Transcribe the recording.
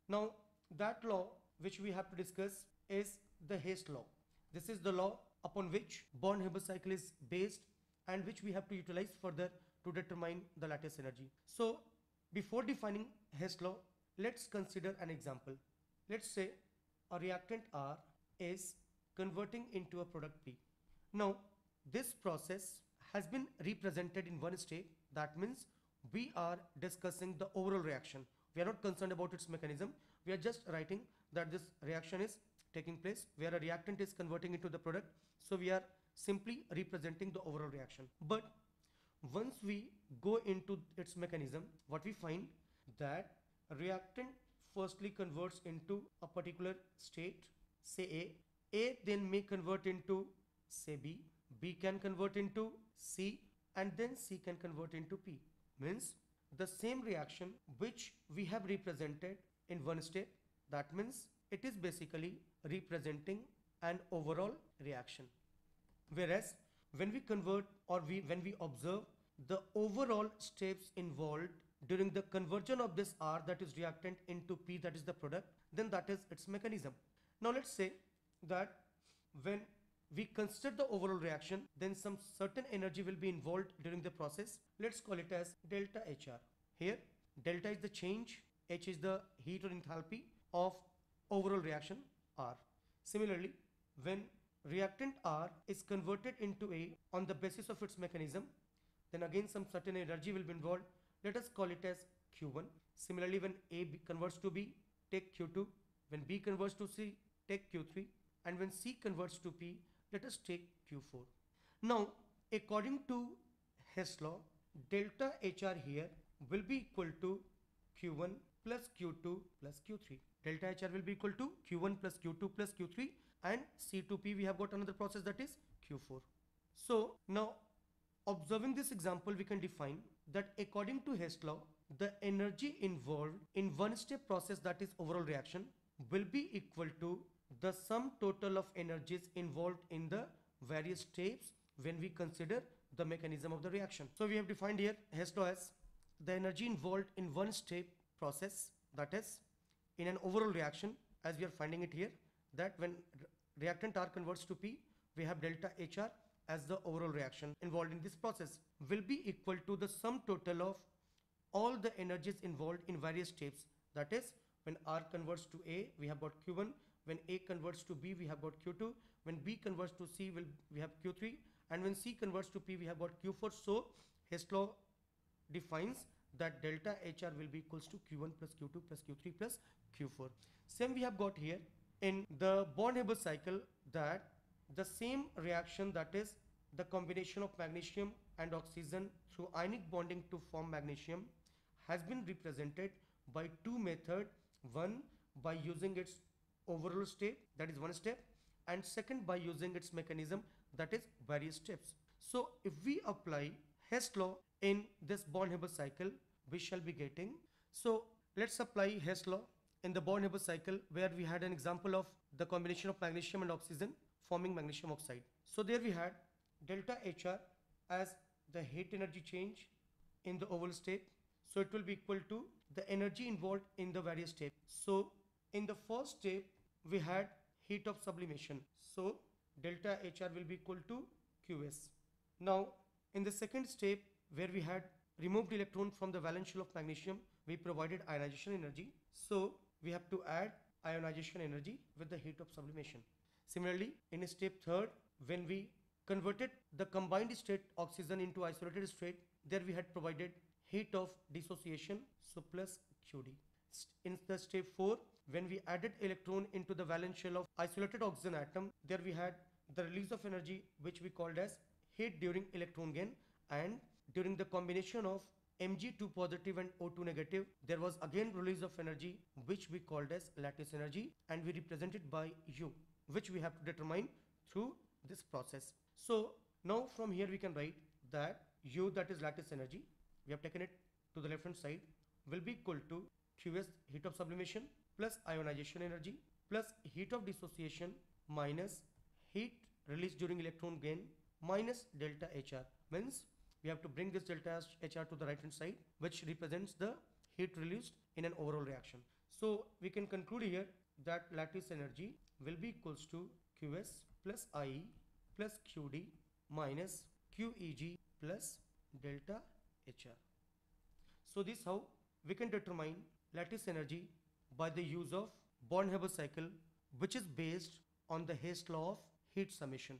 Now that law which we have to discuss is the Hess law. This is the law upon which Born-Haber cycle is based and which we have to utilize further to determine the lattice energy. So before defining Hess law, let's consider an example. Let's say a reactant R is converting into a product P. Now this process has been represented in one state. That means we are discussing the overall reaction. We are not concerned about its mechanism. We are just writing that this reaction is taking place where a reactant is converting into the product. So we are simply representing the overall reaction. But once we go into its mechanism, what we find that a reactant firstly converts into a particular state, say A then may convert into say B can convert into C, and then C can convert into P. Means the same reaction which we have represented in one step, that means it is basically representing an overall reaction. Whereas when we convert or when we observe the overall steps involved during the conversion of this R, that is reactant, into P, that is the product, then that is its mechanism. Now let's say that when we consider the overall reaction, then some certain energy will be involved during the process. Let's call it as delta HR. Here delta is the change, H is the heat or enthalpy of overall reaction R. Similarly, when reactant R is converted into A on the basis of its mechanism, then again some certain energy will be involved. Let us call it as Q1. Similarly, when A converts to B, take Q2. When B converts to C, take Q3. And when C converts to P, let us take Q4. Now, according to Hess law, delta HR here will be equal to Q1 plus Q2 plus Q3. Delta HR will be equal to Q1 plus Q2 plus Q3, and C2P we have got another process, that is Q4. So now, observing this example, we can define that according to Hess law, the energy involved in one step process, that is overall reaction, will be equal to the sum total of energies involved in the various steps when we consider the mechanism of the reaction. So we have defined here Hess law as the energy involved in one step process, that is in an overall reaction, as we are finding it here, that when reactant R converts to P, we have delta HR as the overall reaction involved in this process, will be equal to the sum total of all the energies involved in various steps. That is, when R converts to A, we have got Q1. When A converts to B, we have got Q2. When B converts to C, we have Q3. And when C converts to P, we have got Q4. So Hess law defines that delta HR will be equals to Q1 plus Q2 plus Q3 plus Q4. Same we have got here in the Born-Haber cycle, that the same reaction, that is the combination of magnesium and oxygen through ionic bonding to form magnesium, has been represented by two methods. One, by using its overall state, that is one step, and second by using its mechanism, that is various steps. So if we apply Hess law in this Born-Haber cycle, we shall be getting, so let's apply Hess law in the Born-Haber cycle, where we had an example of the combination of magnesium and oxygen forming magnesium oxide. So there we had delta HR as the heat energy change in the overall state. So it will be equal to the energy involved in the various steps. So in the first step, we had heat of sublimation. So delta HR will be equal to QS. Now in the second step, where we had removed electron from the valence shell of magnesium, we provided ionization energy. So we have to add ionization energy with the heat of sublimation. Similarly, in step third, when we converted the combined state oxygen into isolated state, there we had provided heat of dissociation, so plus QD. In the step 4, when we added electron into the valence shell of isolated oxygen atom, there we had the release of energy, which we called as heat during electron gain, and during the combination of Mg2 positive and O2 negative, there was again release of energy, which we called as lattice energy, and we represented by U, which we have to determine through this process. So now from here we can write that U, that is lattice energy, we have taken it to the left hand side, will be equal to QS, heat of sublimation, plus ionization energy, plus heat of dissociation, minus heat released during electron gain, minus delta HR. Means we have to bring this delta HR to the right hand side, which represents the heat released in an overall reaction. So we can conclude here that lattice energy will be equals to Qs plus IE plus Qd minus QEg plus delta HR. So this how we can determine lattice energy by the use of Born-Haber cycle, which is based on the Hess law of heat summation.